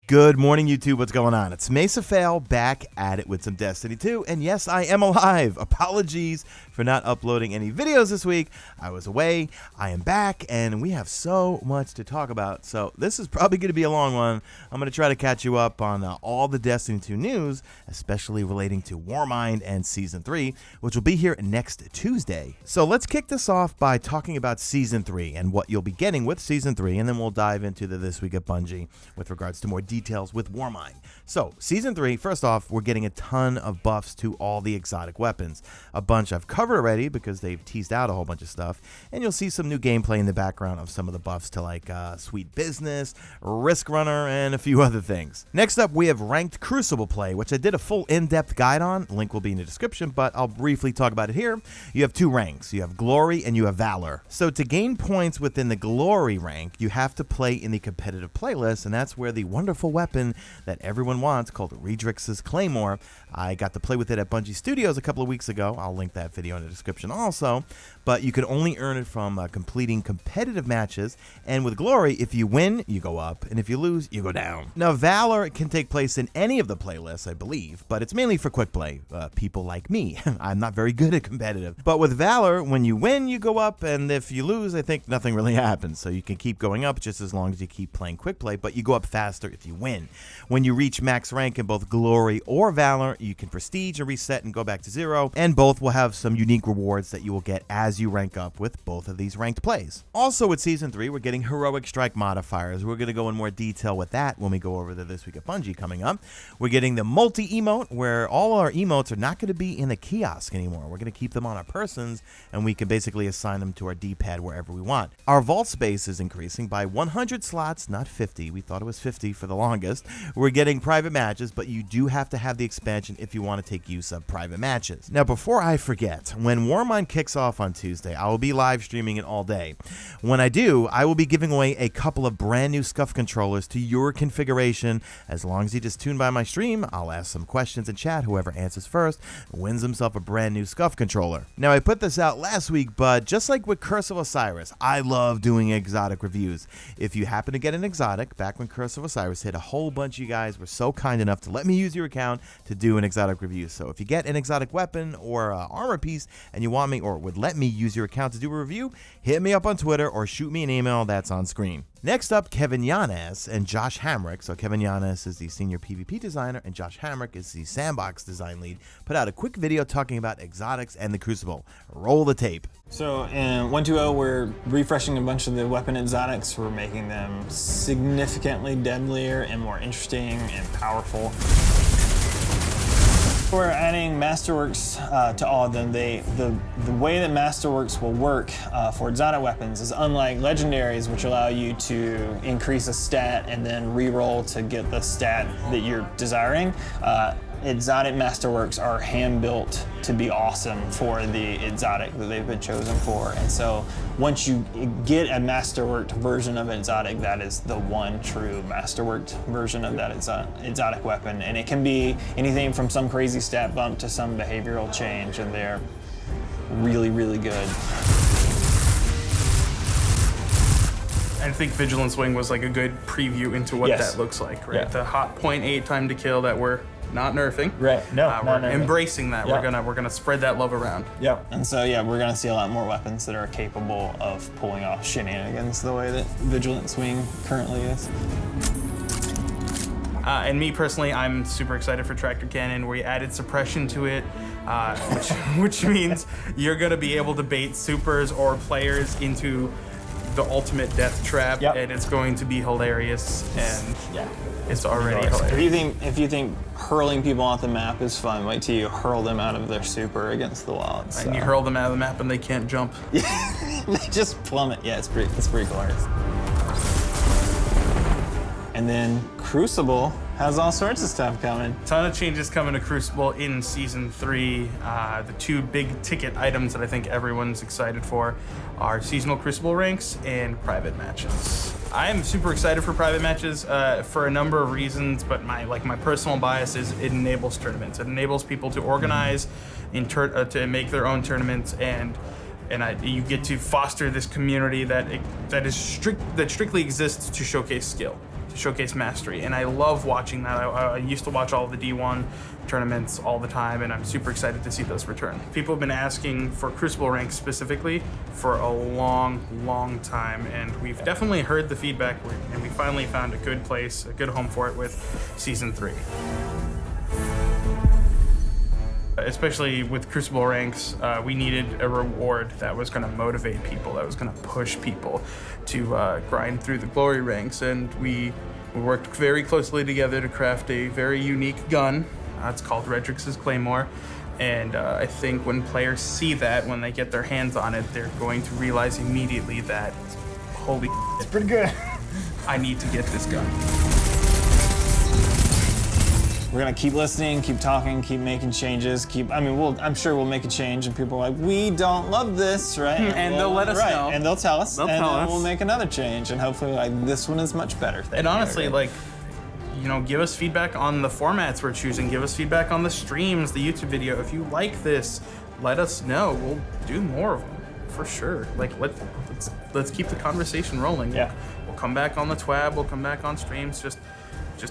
Good morning, YouTube. What's going on? It's Mesa Fail back at it with some Destiny 2, and yes, I am alive. Apologies for not uploading any videos this week. I was away. I am back, and we have so much to talk about. So this is probably going to be a long one. I'm going to try to catch you up on all the Destiny 2 news, especially relating to Warmind and Season 3, which will be here next Tuesday. So let's kick this off by talking about Season 3 and what you'll be getting with Season 3, and then we'll dive into the This Week at Bungie with regards to more details with Warmind. So, Season 3, first off, we're getting a ton of buffs to all the exotic weapons. A bunch I've covered already because they've teased out a whole bunch of stuff, and you'll see some new gameplay in the background of some of the buffs to like Sweet Business, Risk Runner, and a few other things. Next up, we have ranked Crucible play, which I did a full in-depth guide on. Link will be in the description, but I'll briefly talk about it here. You have two ranks. You have Glory and you have Valor. So to gain points within the Glory rank, you have to play in the competitive playlist, and that's where the wonderful weapon that everyone wants called Redrix's Claymore. I got to play with it at Bungie Studios a couple of weeks ago. I'll link that video in the description also. But you can only earn it from completing competitive matches. And with Glory, if you win, you go up. And if you lose, you go down. Now, Valor can take place in any of the playlists, I believe. But it's mainly for quick play. People like me. I'm not very good at competitive. But with Valor, when you win, you go up. And if you lose, I think nothing really happens. So you can keep going up just as long as you keep playing quick play. But you go up faster if you win. When you reach max rank in both Glory or Valor, you can prestige and reset and go back to 0, and both will have some unique rewards that you will get as you rank up with both of these ranked plays. Also with Season 3, we're getting Heroic Strike modifiers. We're going to go in more detail with that when we go over the This Week at Bungie coming up. We're getting the multi-emote, where all our emotes are not going to be in the kiosk anymore. We're going to keep them on our persons, and we can basically assign them to our D-pad wherever we want. Our vault space is increasing by 100 slots, not 50. We thought it was 50 for the longest. We're getting private matches, but you do have to have the expansion if you want to take use of private matches. Now, before I forget, when Warmind kicks off on Tuesday, I will be live streaming it all day. When I do, I will be giving away a couple of brand new SCUF controllers to your configuration. As long as you just tune by my stream, I'll ask some questions in chat. Whoever answers first wins himself a brand new SCUF controller. Now, I put this out last week, but just like with Curse of Osiris, I love doing exotic reviews. If you happen to get an exotic, back when Curse of Osiris hit, a whole bunch of you guys were so kind enough to let me use your account to do an exotic review. So if you get an exotic weapon or armor piece and you want me or would let me use your account to do a review, hit me up on Twitter or shoot me an email that's on screen. Next up, Kevin Yanes and Josh Hamrick. So Kevin Yanes is the senior PvP designer and Josh Hamrick is the sandbox design lead. Put out a quick video talking about exotics and the Crucible. Roll the tape. So in 1.2.0, we're refreshing a bunch of the weapon exotics. We're making them significantly deadlier and more interesting and powerful. We're adding Masterworks to all of them. The way that Masterworks will work for exotic weapons is unlike legendaries, which allow you to increase a stat and then re-roll to get the stat that you're desiring. Exotic Masterworks are hand-built to be awesome for the exotic that they've been chosen for. And so once you get a Masterworked version of an exotic, that is the one true Masterworked version of that exotic weapon. And it can be anything from some crazy stat bump to some behavioral change, and they're really, really good. I think Vigilance Wing was like a good preview into what that looks like, right? Yeah. The hot 0.8 time to kill that we're not nerfing. Right. No, we're embracing that. Yeah. We're gonna spread that love around. Yeah. And so yeah, we're gonna see a lot more weapons that are capable of pulling off shenanigans the way that Vigilance Wing currently is. And me personally, I'm super excited for Tractor Cannon. We added suppression to it, which means you're gonna be able to bait supers or players into the ultimate death trap, and it's going to be hilarious. And it's already hilarious. If you think hurling people off the map is fun, wait till you hurl them out of their super against the wall. And you hurl them out of the map and they can't jump. They just plummet. Yeah, it's pretty hilarious. And then Crucible has all sorts of stuff coming. Ton of changes coming to Crucible in Season 3. The two big ticket items that I think everyone's excited for are seasonal Crucible ranks and private matches. I am super excited for private matches for a number of reasons, but my personal bias is it enables tournaments. It enables people to organize to make their own tournaments, and you get to foster this community that strictly exists to showcase skill. showcase mastery, and I love watching that. I used to watch all the D1 tournaments all the time, and I'm super excited to see those return. People have been asking for Crucible ranks specifically for a long time, and we've definitely heard the feedback, and we finally found a good place, a good home for it with Season 3. Especially with Crucible ranks, we needed a reward that was going to motivate people, that was going to push people to grind through the glory ranks, and we worked very closely together to craft a very unique gun. It's called Redrix's Claymore, and I think when players see that, when they get their hands on it, they're going to realize immediately that, holy It's pretty good. I need to get this gun. We're gonna keep listening, keep talking, keep making changes, I'm sure we'll make a change and people are like, we don't love this, right? And they'll let us know. And they'll tell us. They'll tell us. We'll make another change and hopefully like this one is much better. And honestly, like, you know, give us feedback on the formats we're choosing, give us feedback on the streams, the YouTube video. If you like this, let us know. We'll do more of them, for sure. Like, let's keep the conversation rolling. Yeah. We'll come back on the TWAB, we'll come back on streams, just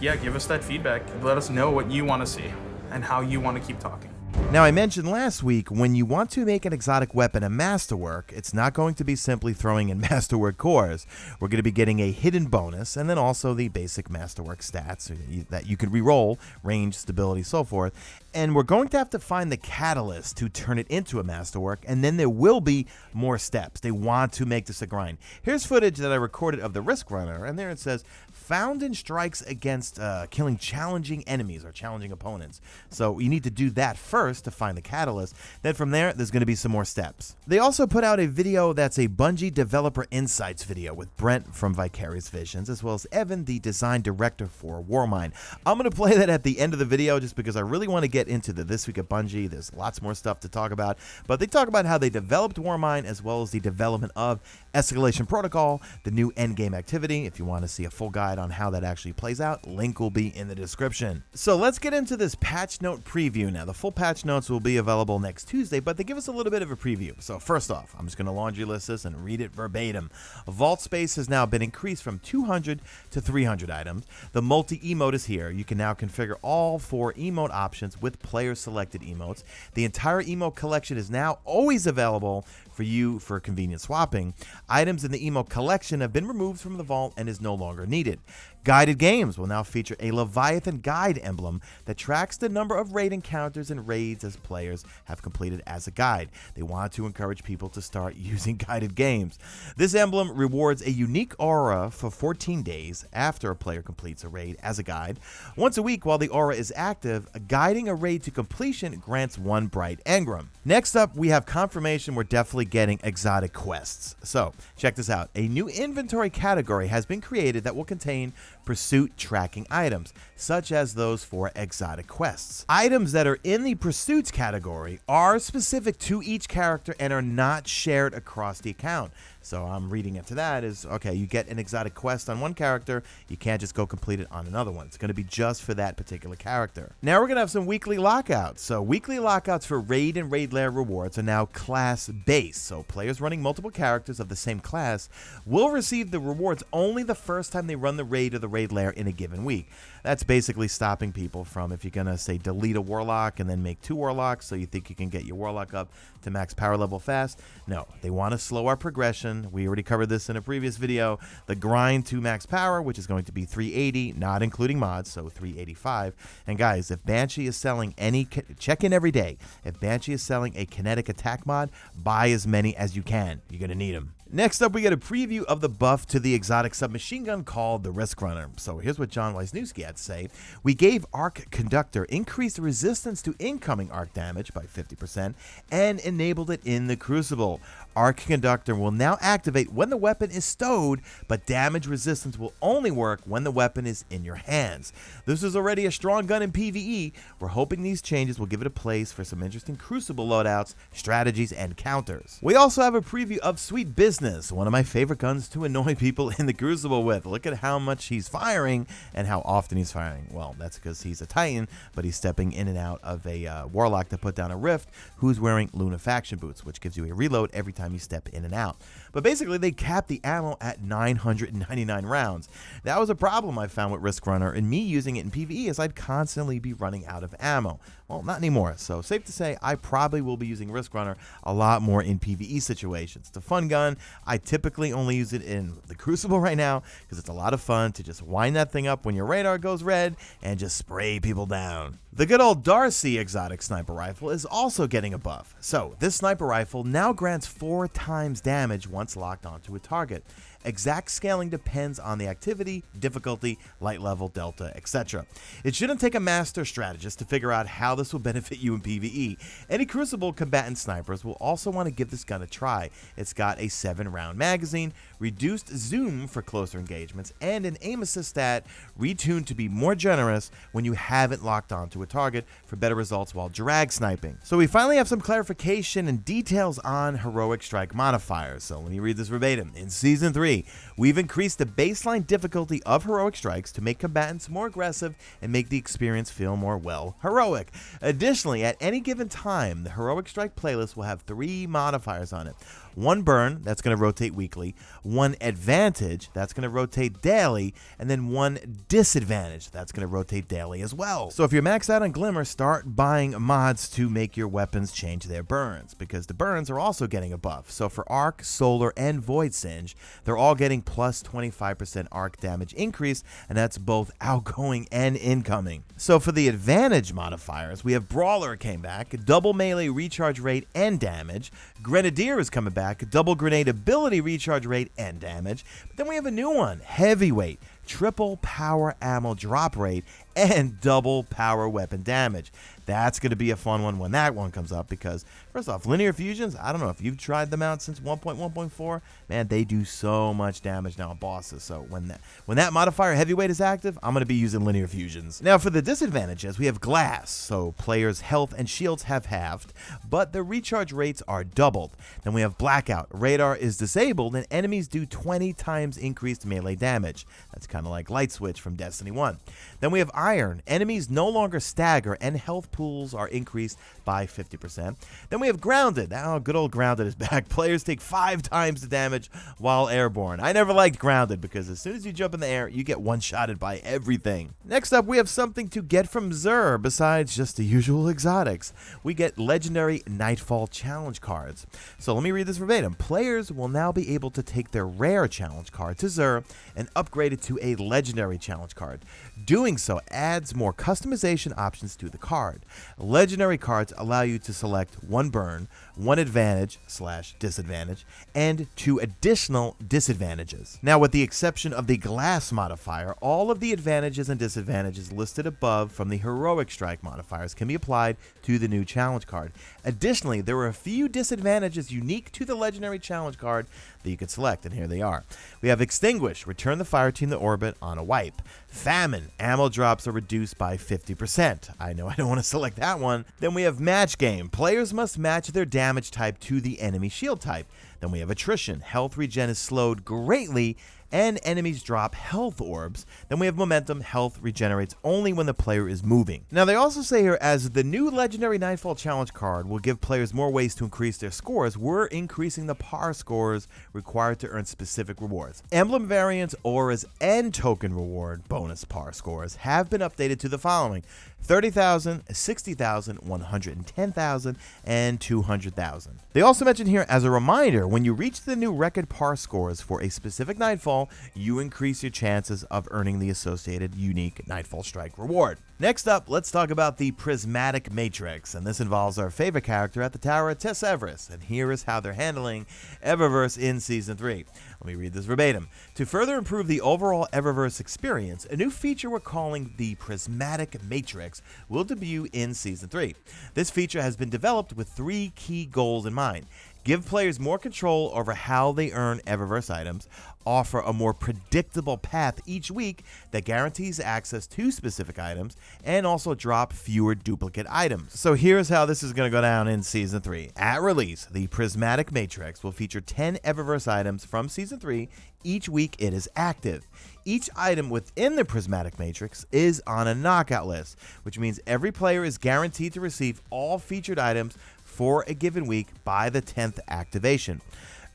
yeah, give us that feedback. Let us know what you want to see and how you want to keep talking. Now, I mentioned last week, when you want to make an exotic weapon a Masterwork, it's not going to be simply throwing in Masterwork cores. We're going to be getting a hidden bonus, and then also the basic Masterwork stats that you can reroll, range, stability, so forth. And we're going to have to find the catalyst to turn it into a Masterwork, and then there will be more steps. They want to make this a grind. Here's footage that I recorded of the Risk Runner, and there it says, found in strikes against killing challenging enemies or challenging opponents. So you need to do that first to find the catalyst. Then from there's going to be some more steps. They also put out a video that's a Bungie Developer Insights video with Brent from Vicarious Visions, as well as Evan, the design director for Warmind. I'm going to play that at the end of the video just because I really want to get into the This Week at Bungie. There's lots more stuff to talk about, but they talk about how they developed Warmind as well as the development of Escalation Protocol, the new endgame activity. If you want to see a full guide on how that actually plays out, link will be in the description. So let's get into this patch note preview now. The full patch notes will be available next Tuesday, but they give us a little bit of a preview. So first off, I'm just going to laundry list this and read it verbatim. Vault space has now been increased from 200 to 300 items. The multi-emote is here. You can now configure all 4 emote options with player-selected emotes. The entire emote collection is now always available for you for convenient swapping. Items in the emote collection have been removed from the vault and is no longer needed. Guided games will now feature a Leviathan guide emblem that tracks the number of raid encounters and raids as players have completed as a guide. They want to encourage people to start using guided games. This emblem rewards a unique aura for 14 days after a player completes a raid as a guide. Once a week while the aura is active, guiding a raid to completion grants 1 bright engram. Next up, we have confirmation we're definitely getting exotic quests. So check this out. A new inventory category has been created that will contain pursuit tracking items, such as those for exotic quests. Items that are in the pursuits category are specific to each character and are not shared across the account. So I'm reading into that is, okay, you get an exotic quest on one character, you can't just go complete it on another one. It's going to be just for that particular character. Now we're going to have some weekly lockouts. So weekly lockouts for raid and raid lair rewards are now class-based. So players running multiple characters of the same class will receive the rewards only the first time they run the raid or the raid lair in a given week. That's basically stopping people from, if you're going to say delete a warlock and then make 2 warlocks so you think you can get your warlock up to max power level fast. No, they want to slow our progression. We already covered this in a previous video. The grind to max power, which is going to be 380, not including mods, so 385. And guys, if Banshee is selling any, check in every day. If Banshee is selling a kinetic attack mod, buy as many as you can. You're going to need them. Next up, we get a preview of the buff to the exotic submachine gun called the Risk Runner. So here's what John Wisniewski had to say. We gave Arc Conductor increased resistance to incoming arc damage by 50% and enabled it in the Crucible. Arc Conductor will now activate when the weapon is stowed, but damage resistance will only work when the weapon is in your hands. This is already a strong gun in PvE. We're hoping these changes will give it a place for some interesting Crucible loadouts, strategies, and counters. We also have a preview of Sweet Business Business, one of my favorite guns to annoy people in the Crucible with. Look at how much he's firing and how often he's firing. Well, that's because he's a Titan, but he's stepping in and out of a Warlock to put down a Rift who's wearing Lunafaction boots, which gives you a reload every time you step in and out. But basically, they capped the ammo at 999 rounds. That was a problem I found with Risk Runner and me using it in PvE, as I'd constantly be running out of ammo. Well, not anymore, so safe to say I probably will be using Risk Runner a lot more in PvE situations. It's a fun gun. I typically only use it in the Crucible right now because it's a lot of fun to just wind that thing up when your radar goes red and just spray people down. The good old Darcy exotic sniper rifle is also getting a buff. So this sniper rifle now grants 4 times damage once locked onto a target. Exact scaling depends on the activity, difficulty, light level, delta, etc. It shouldn't take a master strategist to figure out how this will benefit you in PvE. Any Crucible combatant snipers will also want to give this gun a try. It's got a 7-round magazine, reduced zoom for closer engagements, and an aim assist stat retuned to be more generous when you haven't locked onto a target for better results while drag sniping. So we finally have some clarification and details on heroic strike modifiers. So let me read this verbatim. In Season 3, we've increased the baseline difficulty of heroic strikes to make combatants more aggressive and make the experience feel more, well, heroic. Additionally, at any given time, the heroic strike playlist will have 3 modifiers on it. 1 burn, that's going to rotate weekly, 1 advantage, that's going to rotate daily, and then 1 disadvantage, that's going to rotate daily as well. So if you're maxed out on Glimmer, start buying mods to make your weapons change their burns, because the burns are also getting a buff. So for Arc, Solar, and Void Singe, they're all getting plus 25% arc damage increase, and that's both outgoing and incoming. So for the advantage modifiers, we have Brawler came back, double melee recharge rate and damage, Grenadier is coming back, double grenade ability recharge rate and damage. But then we have a new one, Heavyweight, triple power ammo drop rate, and double power weapon damage. That's going to be a fun one when that one comes up, because first off, linear fusions, I don't know if you've tried them out since 1.1.4, man, they do so much damage now on bosses. So when that modifier Heavyweight is active, I'm going to be using linear fusions. Now for the disadvantages, we have Glass, so players' health and shields have halved, but the recharge rates are doubled. Then we have Blackout, radar is disabled, and enemies do 20 times increased melee damage. That's kind of like Light Switch from Destiny 1. Then we have Iron, enemies no longer stagger, and health pools are increased by 50%. Then we have Grounded. Oh, good old Grounded is back. Players take 5 times the damage while airborne. I never liked Grounded because as soon as you jump in the air, you get one-shotted by everything. Next up, we have something to get from Xur besides just the usual exotics. We get legendary Nightfall challenge cards. So let me read this verbatim. Players will now be able to take their rare challenge card to Xur and upgrade it to a legendary challenge card. Doing so adds more customization options to the card. Legendary cards allow you to select 1 burn, 1 advantage/disadvantage, and 2 additional disadvantages. Now, with the exception of the Glass modifier, all of the advantages and disadvantages listed above from the heroic strike modifiers can be applied to the new challenge card. Additionally, there are a few disadvantages unique to the legendary challenge card that you could select, and here they are. We have Extinguish, return the fire team to orbit on a wipe. Famine, ammo drops are reduced by 50%. I know I don't want to select that one. Then we have Match Game, players must match their damage type to the enemy shield type. Then we have Attrition, health regen is slowed greatly and enemies drop health orbs. Then we have Momentum, health regenerates only when the player is moving. Now they also say here, as the new legendary Nightfall challenge card will give players more ways to increase their scores, we're increasing the par scores required to earn specific rewards. Emblem variants, auras, and token reward bonus par scores have been updated to the following: 30,000, 60,000, 110,000, and 200,000. They also mention here, as a reminder, when you reach the new record par scores for a specific Nightfall, you increase your chances of earning the associated unique Nightfall Strike reward. Next up, let's talk about the Prismatic Matrix, and this involves our favorite character at the Tower, Tess Everest, and here is how they're handling Eververse in Season 3. Let me read this verbatim. To further improve the overall Eververse experience, a new feature we're calling the Prismatic Matrix will debut in Season 3. This feature has been developed with 3 key goals in mind: give players more control over how they earn Eververse items, offer a more predictable path each week that guarantees access to specific items, and also drop fewer duplicate items. So here's how this is going to go down in Season 3. At release, the Prismatic Matrix will feature 10 Eververse items from Season 3 each week it is active. Each item within the Prismatic Matrix is on a knockout list, which means every player is guaranteed to receive all featured items for a given week by the 10th activation.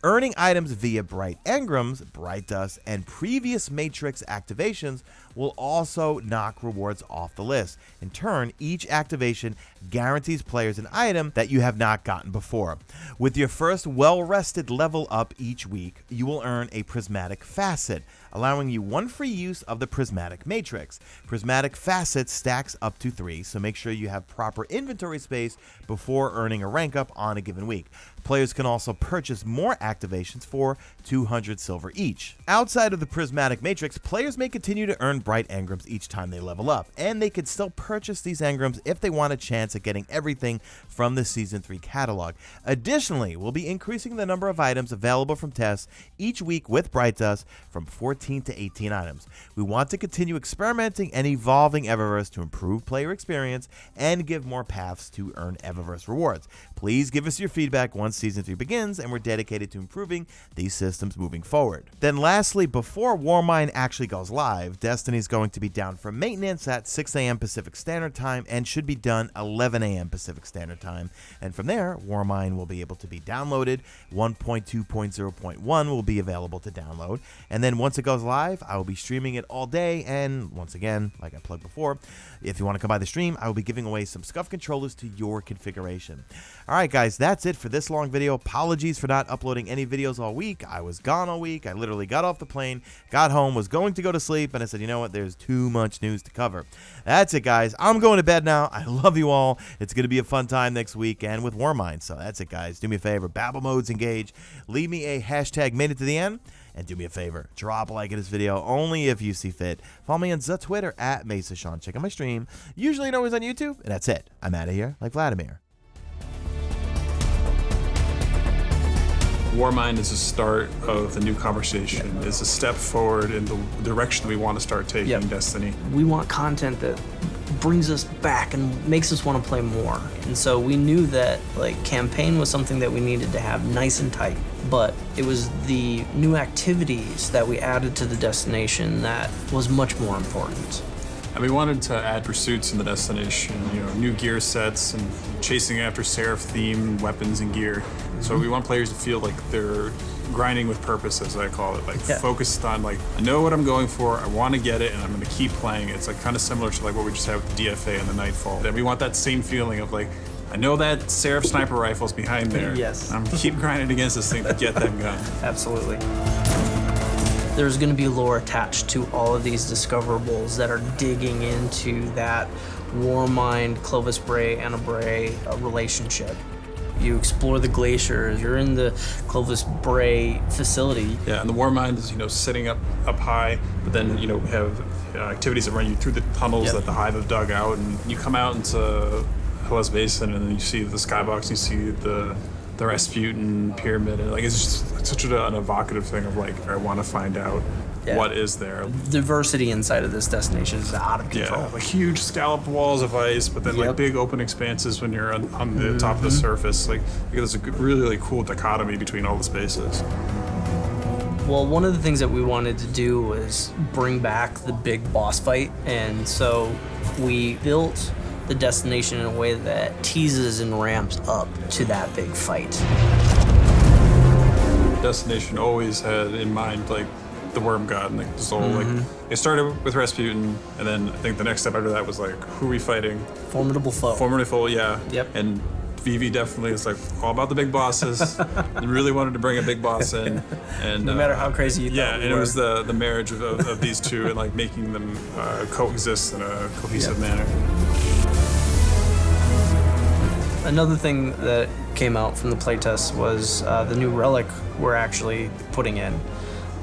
Earning items via Bright Engrams, Bright Dust, and previous Matrix activations will also knock rewards off the list. In turn, each activation guarantees players an item that you have not gotten before. With your first well-rested level up each week, you will earn a Prismatic Facet, allowing you one free use of the Prismatic Matrix. Prismatic Facet stacks up to 3, so make sure you have proper inventory space before earning a rank up on a given week. Players can also purchase more activations for 200 silver each. Outside of the Prismatic Matrix, players may continue to earn Bright Engrams each time they level up, and they could still purchase these engrams if they want a chance at getting everything from the Season 3 catalog. Additionally, we'll be increasing the number of items available from tests each week with Bright Dust from 14 to 18 items. We want to continue experimenting and evolving Eververse to improve player experience and give more paths to earn Eververse rewards. Please give us your feedback once Season 3 begins, and we're dedicated to improving these systems moving forward. Then lastly, before Warmind actually goes live, Destiny is going to be down for maintenance at 6 a.m. Pacific Standard Time and should be done 11 a.m. Pacific Standard Time. And from there, Warmind will be able to be downloaded. 1.2.0.1 will be available to download. And then once it goes live, I will be streaming it all day. And once again, like I plugged before, if you want to come by the stream, I will be giving away some scuff controllers to your configuration. All right, guys, that's it for this long video. Apologies for not uploading any videos all week. I was gone all week. I literally got off the plane, got home, was going to go to sleep, and I said, you know what, there's too much news to cover. That's it, guys. I'm going to bed now. I love you all. It's going to be a fun time next weekend with Warmind. So that's it, guys. Do me a favor. Babble modes engage. Leave me a hashtag made it to the end. And do me a favor, drop a like in this video only if you see fit. Follow me on the Twitter at Mesa Sean. Check out my stream, usually and always on YouTube. And that's it. I'm out of here like Vladimir. Warmind is the start of the new conversation. It's a step forward in the direction we want to start taking Destiny. We want content that brings us back and makes us want to play more. And so we knew that campaign was something that we needed to have nice and tight, but it was the new activities that we added to the destination that was much more important. And we wanted to add pursuits in the destination, new gear sets and chasing after Seraph-themed weapons and gear. So we want players to feel like they're grinding with purpose, as I call it, focused on I know what I'm going for, I want to get it, and I'm going to keep playing it. It's kind of similar to what we just had with the DFA and the Nightfall. And we want that same feeling of I know that Seraph sniper rifle's behind there. Yes. I'm gonna keep grinding against this thing to get that gun. Absolutely. There's going to be lore attached to all of these discoverables that are digging into that Warmind, Clovis Bray, Anna Bray relationship. You explore the glaciers, you're in the Clovis Bray facility. Yeah, and the Warmind is, sitting up high, but then, have activities that run you through the tunnels that the Hive have dug out, and you come out into Hellas Basin, and then you see the skybox, you see the Rasputin pyramid, and it's just such an evocative thing of I want to find out what is there. Diversity inside of this destination is out of control. Yeah, huge scalloped walls of ice, but then big open expanses when you're on the top of the surface. There's a really cool dichotomy between all the spaces. Well, one of the things that we wanted to do was bring back the big boss fight, and so we built the destination in a way that teases and ramps up to that big fight. Destination always had in mind the Worm God and the Soul. It started with Rasputin, and then I think the next step after that was who are we fighting? Formidable foe. Formidable foe, yeah. Yep. And Vivi definitely is all about the big bosses. And really wanted to bring a big boss in, and no matter how crazy you thought we and were. it was the marriage of these two and making them coexist in a cohesive manner. Another thing that came out from the playtest was the new relic we're actually putting in.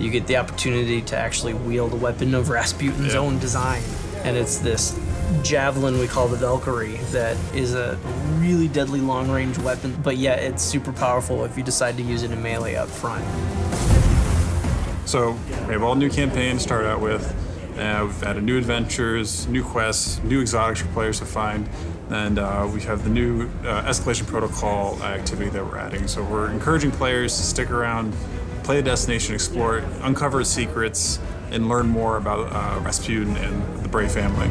You get the opportunity to actually wield a weapon of Rasputin's own design, and it's this javelin we call the VALKYRIE that is a really deadly long-range weapon, but yet it's super powerful if you decide to use it in melee up front. So we have all new campaigns to start out with. We've added new adventures, new quests, new exotics for players to find, and we have the new Escalation protocol activity that we're adding. So we're encouraging players to stick around, play the destination, explore it, uncover secrets, and learn more about Rasputin and the Bray family.